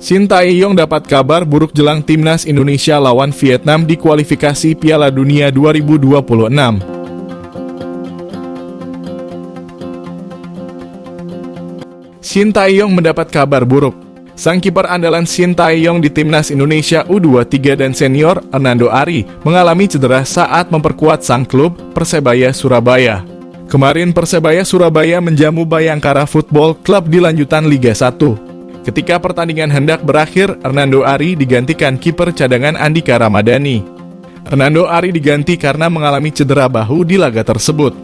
Shin Tae-yong dapat kabar buruk jelang timnas Indonesia lawan Vietnam di kualifikasi Piala Dunia 2026. Shin Tae-yong mendapat kabar buruk. Sang kiper andalan Shin Tae-yong di timnas Indonesia U23 dan senior, Hernando Ari, mengalami cedera saat memperkuat sang klub, Persebaya Surabaya. Kemarin Persebaya Surabaya menjamu Bayangkara Football Club di lanjutan Liga 1. Ketika pertandingan hendak berakhir, Hernando Ari digantikan kiper cadangan Andika Ramadhani. Hernando Ari diganti karena mengalami cedera bahu di laga tersebut.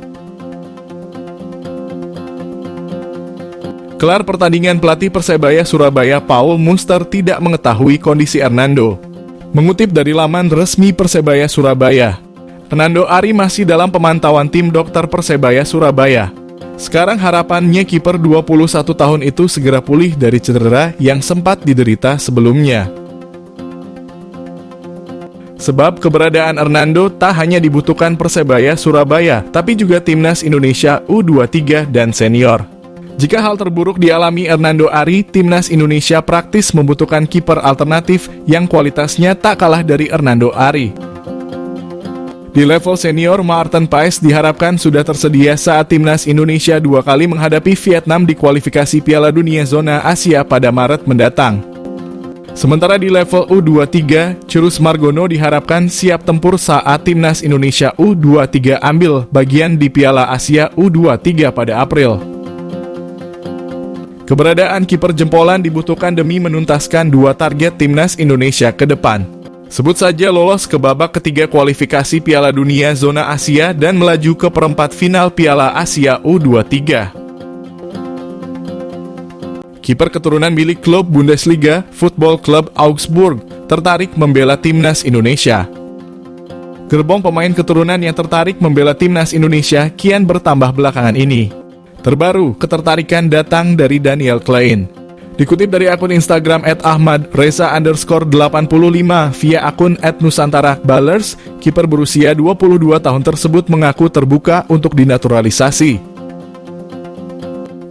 Kelar pertandingan, pelatih Persebaya Surabaya Paul Munster tidak mengetahui kondisi Hernando. Mengutip dari laman resmi Persebaya Surabaya, Hernando Ari masih dalam pemantauan tim dokter Persebaya Surabaya. Sekarang harapannya kiper 21 tahun itu segera pulih dari cedera yang sempat diderita sebelumnya. Sebab keberadaan Hernando tak hanya dibutuhkan Persebaya Surabaya, tapi juga timnas Indonesia U23 dan senior. Jika hal terburuk dialami Hernando Ari, timnas Indonesia praktis membutuhkan kiper alternatif yang kualitasnya tak kalah dari Hernando Ari. Di level senior, Maarten Paes diharapkan sudah tersedia saat timnas Indonesia 2 kali menghadapi Vietnam di kualifikasi Piala Dunia Zona Asia pada Maret mendatang. Sementara di level U23, Churus Margono diharapkan siap tempur saat timnas Indonesia U23 ambil bagian di Piala Asia U23 pada April. Keberadaan kiper jempolan dibutuhkan demi menuntaskan 2 target timnas Indonesia ke depan. Sebut saja lolos ke babak ketiga kualifikasi Piala Dunia Zona Asia dan melaju ke perempat final Piala Asia U23. Kiper keturunan milik klub Bundesliga, Football Club Augsburg, tertarik membela timnas Indonesia. Gerbong pemain keturunan yang tertarik membela timnas Indonesia kian bertambah belakangan ini. Terbaru, ketertarikan datang dari Daniel Klein. Dikutip dari akun Instagram @ahmadreza_85 via akun @nusantaraballers, kiper berusia 22 tahun tersebut mengaku terbuka untuk dinaturalisasi.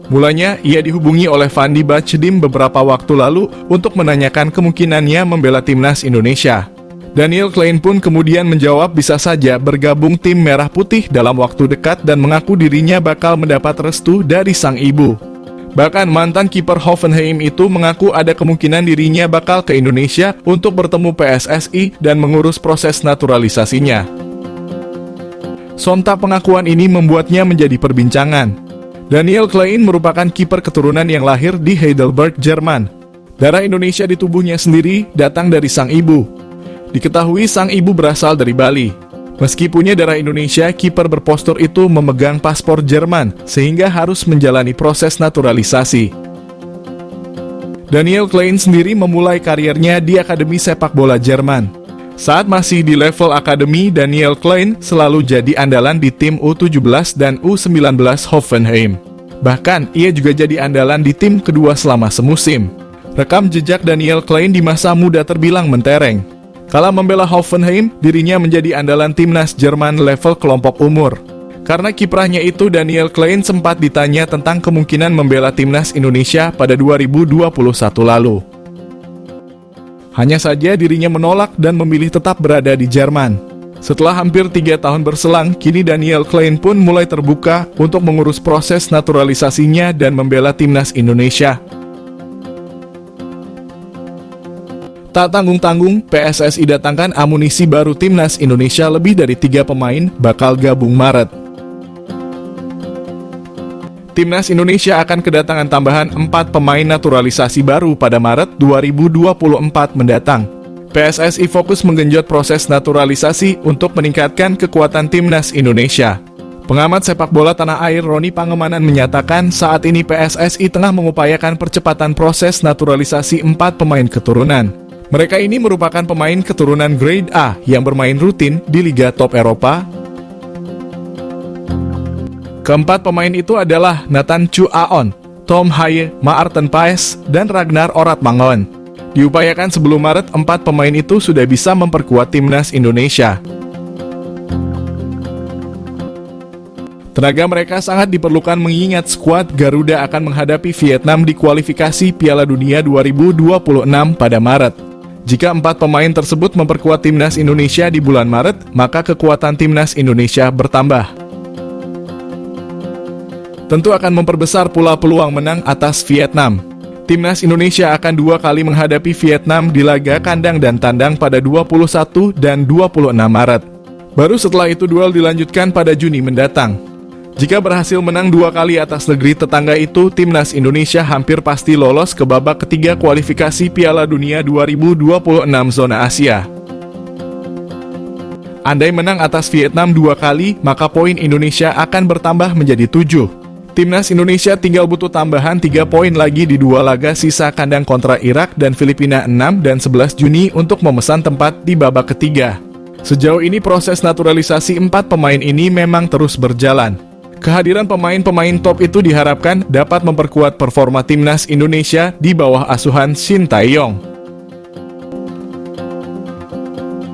Mulanya, ia dihubungi oleh Fandi Bachdim beberapa waktu lalu untuk menanyakan kemungkinannya membela timnas Indonesia. Daniel Klein pun kemudian menjawab bisa saja bergabung tim Merah Putih dalam waktu dekat dan mengaku dirinya bakal mendapat restu dari sang ibu. Bahkan mantan kiper Hoffenheim itu mengaku ada kemungkinan dirinya bakal ke Indonesia untuk bertemu PSSI dan mengurus proses naturalisasinya. Sontak pengakuan ini membuatnya menjadi perbincangan. Daniel Klein merupakan kiper keturunan yang lahir di Heidelberg, Jerman. Darah Indonesia di tubuhnya sendiri datang dari sang ibu. Diketahui sang ibu berasal dari Bali. Meski punya darah Indonesia, kiper berpostur itu memegang paspor Jerman, sehingga harus menjalani proses naturalisasi. Daniel Klein sendiri memulai karirnya di Akademi Sepak Bola Jerman. Saat masih di level akademi, Daniel Klein selalu jadi andalan di tim U17 dan U19 Hoffenheim. Bahkan, ia juga jadi andalan di tim kedua selama semusim. Rekam jejak Daniel Klein di masa muda terbilang mentereng. Kala membela Hoffenheim, dirinya menjadi andalan timnas Jerman level kelompok umur. Karena kiprahnya itu, Daniel Klein sempat ditanya tentang kemungkinan membela timnas Indonesia pada 2021 lalu. Hanya saja dirinya menolak dan memilih tetap berada di Jerman. Setelah hampir 3 tahun berselang, kini Daniel Klein pun mulai terbuka untuk mengurus proses naturalisasinya dan membela timnas Indonesia. Tak tanggung-tanggung, PSSI datangkan amunisi baru timnas Indonesia. Lebih dari 3 pemain bakal gabung Maret. Timnas Indonesia akan kedatangan tambahan 4 pemain naturalisasi baru pada Maret 2024 mendatang. PSSI fokus menggenjot proses naturalisasi untuk meningkatkan kekuatan timnas Indonesia. Pengamat sepak bola tanah air Roni Pangemanan menyatakan saat ini PSSI tengah mengupayakan percepatan proses naturalisasi 4 pemain keturunan. Mereka ini merupakan pemain keturunan grade A yang bermain rutin di Liga Top Eropa. Keempat pemain itu adalah Nathan Chu Aon, Tom Haye, Maarten Paes, dan Ragnar Oratmangon. Diupayakan sebelum Maret, 4 pemain itu sudah bisa memperkuat timnas Indonesia. Tenaga mereka sangat diperlukan mengingat skuad Garuda akan menghadapi Vietnam di kualifikasi Piala Dunia 2026 pada Maret. Jika 4 pemain tersebut memperkuat timnas Indonesia di bulan Maret, maka kekuatan timnas Indonesia bertambah. Tentu akan memperbesar pula peluang menang atas Vietnam. Timnas Indonesia akan 2 kali menghadapi Vietnam di laga kandang dan tandang pada 21 dan 26 Maret. Baru setelah itu duel dilanjutkan pada Juni mendatang. Jika berhasil menang 2 kali atas negeri tetangga itu, timnas Indonesia hampir pasti lolos ke babak ketiga kualifikasi Piala Dunia 2026 zona Asia. Andai menang atas Vietnam 2 kali, maka poin Indonesia akan bertambah menjadi 7. Timnas Indonesia tinggal butuh tambahan 3 poin lagi di 2 laga sisa kandang kontra Irak dan Filipina 6 dan 11 Juni untuk memesan tempat di babak ketiga. Sejauh ini proses naturalisasi 4 pemain ini memang terus berjalan. Kehadiran pemain-pemain top itu diharapkan dapat memperkuat performa timnas Indonesia di bawah asuhan Shin Tae-yong.